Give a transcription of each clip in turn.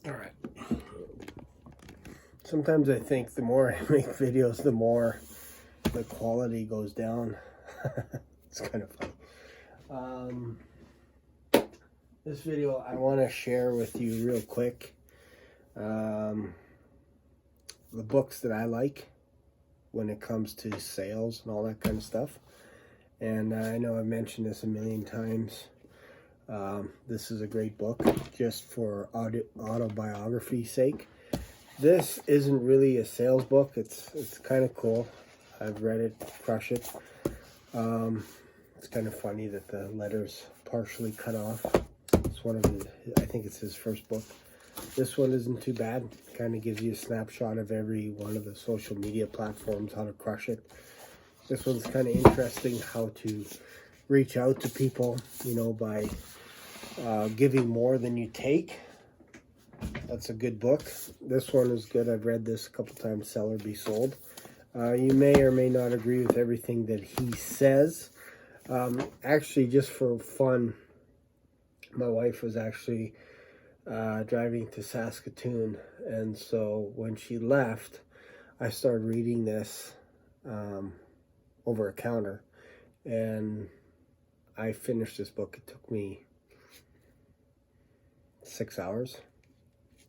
All right. Sometimes I think the more I make videos, the more the quality goes down. It's kind of funny. This video I want to share with you real quick. The books that I like when it comes to sales and all that kind of stuff. And I know I've mentioned this a million times. This is a great book just for autobiography's sake. This isn't really a sales book. It's kind of cool. I've read it, crush it. It's kind of funny that the letter's partially cut off. It's one of his, I think it's his first book. This one isn't too bad. Kind of gives you a snapshot of every one of the social media platforms, how to crush it. This one's kind of interesting, how to reach out to people, you know, by giving more than you take. That's a good book. This one is good. I've read this a couple times, Sell or Be Sold. You may or may not agree with everything that he says. Actually, just for fun, my wife was actually driving to Saskatoon, and so when she left, I started reading this over a counter, and I finished this book. It took me 6 hours.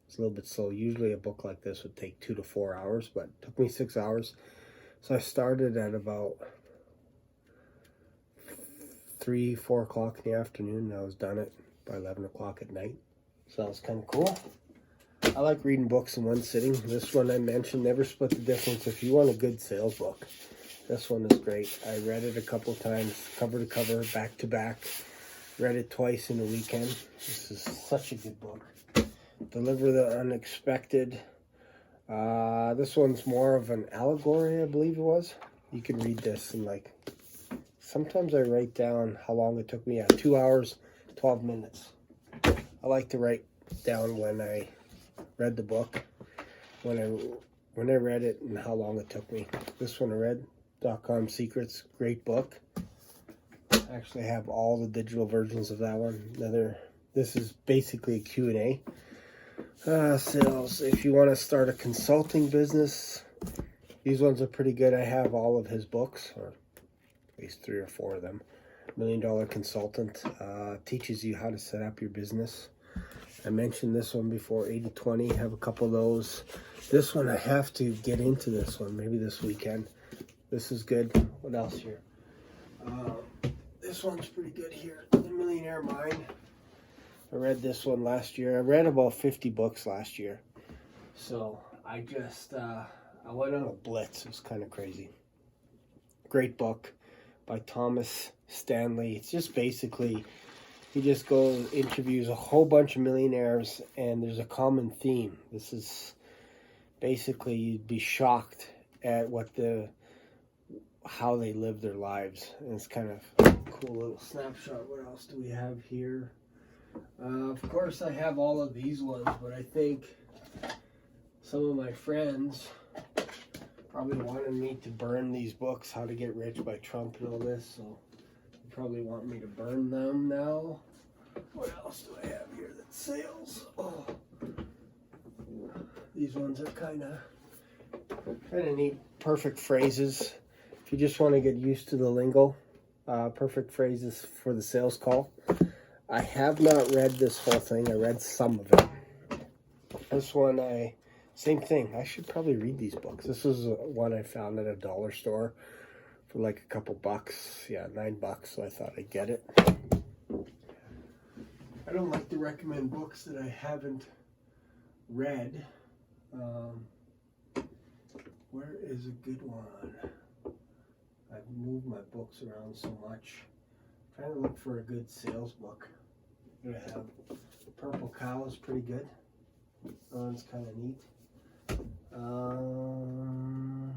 It's a little bit slow. Usually a book like this would take 2 to 4 hours, but it took me 6 hours. So I started at about 3, 4 o'clock in the afternoon, and I was done it by 11 o'clock at night. So that was kind of cool. I like reading books in one sitting. This one I mentioned, Never Split the Difference. If you want a good sales book, this one is great. I read it a couple times, cover to cover, back to back. Read it twice in a weekend. This is such a good book. Deliver the Unexpected. This one's more of an allegory, I believe it was. You can read this in like, sometimes I write down how long it took me. 2 hours, 12 minutes. I like to write down when I read the book, when I read it, and how long it took me. This one I read, .com Secrets, great book. I actually have all the digital versions of that one. This is basically a Q&A. Sales. If you want to start a consulting business, these ones are pretty good. I have all of his books, or at least 3 or 4 of them. $1 Million Consultant teaches you how to set up your business. I mentioned this one before, 80-20. Have a couple of those. This one, I have to get into this one, maybe this weekend. This is good. What else here? This one's pretty good here. The Millionaire Mine. I read this one last year. I read about 50 books last year. So I just, I went on a blitz. It was kind of crazy. Great book by Thomas Stanley. It's just basically, he just goes, interviews a whole bunch of millionaires, and there's a common theme. This is basically, you'd be shocked at how they live their lives. And it's kind of a cool little snapshot. What else do we have here? Of course, I have all of these ones, but I think some of my friends probably wanted me to burn these books, How to Get Rich by Trump and all this, so they probably want me to burn them now. What else do I have here that's sales? Oh, these ones are kind of neat. Perfect phrases. If you just want to get used to the lingo, perfect phrases for the sales call. I have not read this whole thing. I read some of it. This one, same thing. I should probably read these books. This was one I found at a dollar store for like a couple bucks. Yeah, $9. So I thought I'd get it. I don't like to recommend books that I haven't read. Where is a good one? I've moved my books around so much. I'm trying to look for a good sales book. I have Purple Cow is pretty good. That one's kind of neat.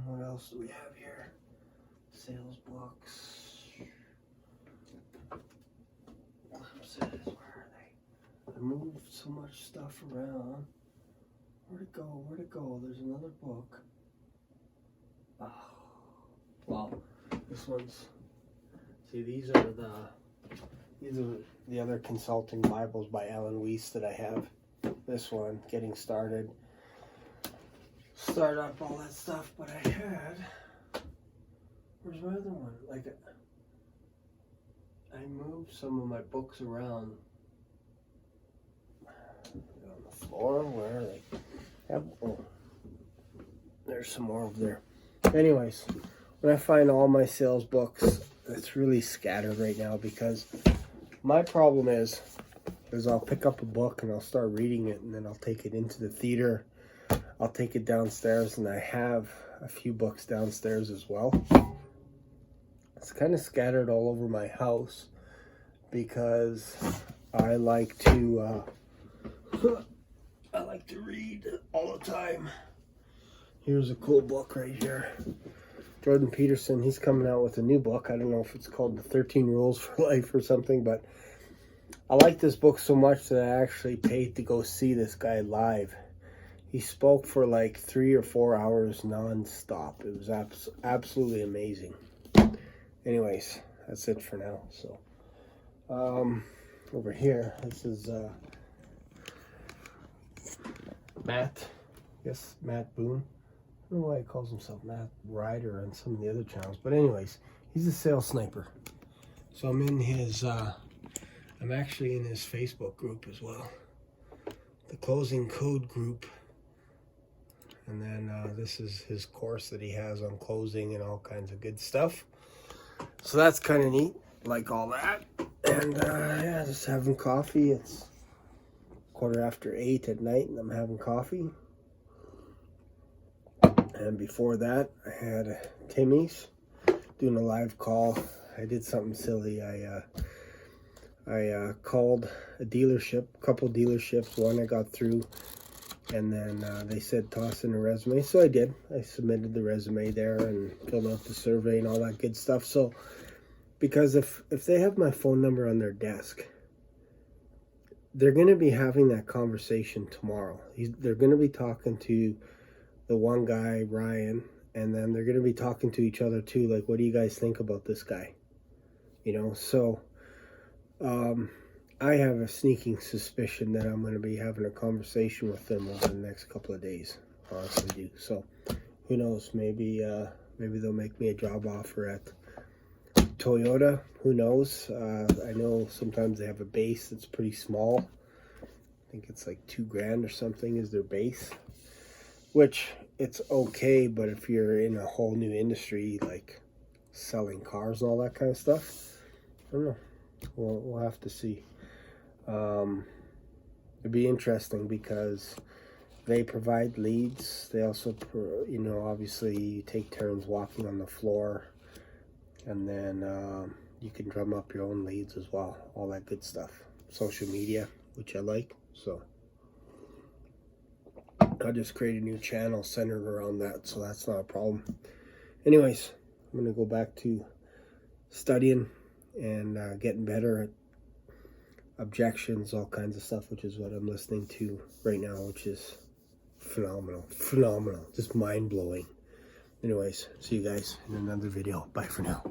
What else do we have here? Sales books. Where are they? I moved so much stuff around. Where'd it go? Where'd it go? There's another book. Oh, wow. This one's. See, these are the other consulting Bibles by Alan Weiss that I have. this one, getting started, start up all that stuff. But I had, where's my other one? Like, I moved some of my books around on the floor. Where are they? Oh, there's some more over there. Anyways, when I find all my sales books, it's really scattered right now, because my problem is I'll pick up a book and I'll start reading it, and then I'll take it into the theater. I'll take it downstairs, and I have a few books downstairs as well. It's kind of scattered all over my house because I like to read all the time. Here's a cool book right here. Jordan Peterson, he's coming out with a new book. I don't know if it's called The 13 Rules for Life or something, but I like this book so much that I actually paid to go see this guy live. He spoke for like 3 or 4 hours non-stop. It was absolutely amazing. Anyways, that's it for now. So, over here, this is Matt. Yes, Matt Boone. I don't know why he calls himself Matt Ryder on some of the other channels. But anyways, he's a sales sniper. So I'm in his, I'm actually in his Facebook group as well. The Closing Code group. And then this is his course that he has on closing and all kinds of good stuff. So that's kind of neat. Like all that. And yeah, just having coffee. It's 8:15 at night and I'm having coffee. And before that, I had Timmy's doing a live call. I did something silly. I called a dealership, a couple dealerships. One I got through, and then they said toss in a resume. So I did. I submitted the resume there and filled out the survey and all that good stuff. So, because if they have my phone number on their desk, they're going to be having that conversation tomorrow. They're going to be talking to the one guy, Ryan, and then they're going to be talking to each other too. Like, what do you guys think about this guy? You know, so I have a sneaking suspicion that I'm going to be having a conversation with them over the next couple of days. Honestly do. So who knows? Maybe they'll make me a job offer at Toyota. Who knows? I know sometimes they have a base that's pretty small. I think it's like $2,000 or something is their base. Which, it's okay, but if you're in a whole new industry, like selling cars and all that kind of stuff, I don't know. We'll have to see. It'd be interesting because they provide leads. They also, you know, obviously you take turns walking on the floor, and then you can drum up your own leads as well. All that good stuff. Social media, which I like, so I'll just create a new channel centered around that, so that's not a problem. Anyways, I'm going to go back to studying and getting better at objections, all kinds of stuff, which is what I'm listening to right now, which is phenomenal, just mind-blowing. Anyways, see you guys in another video. Bye for now.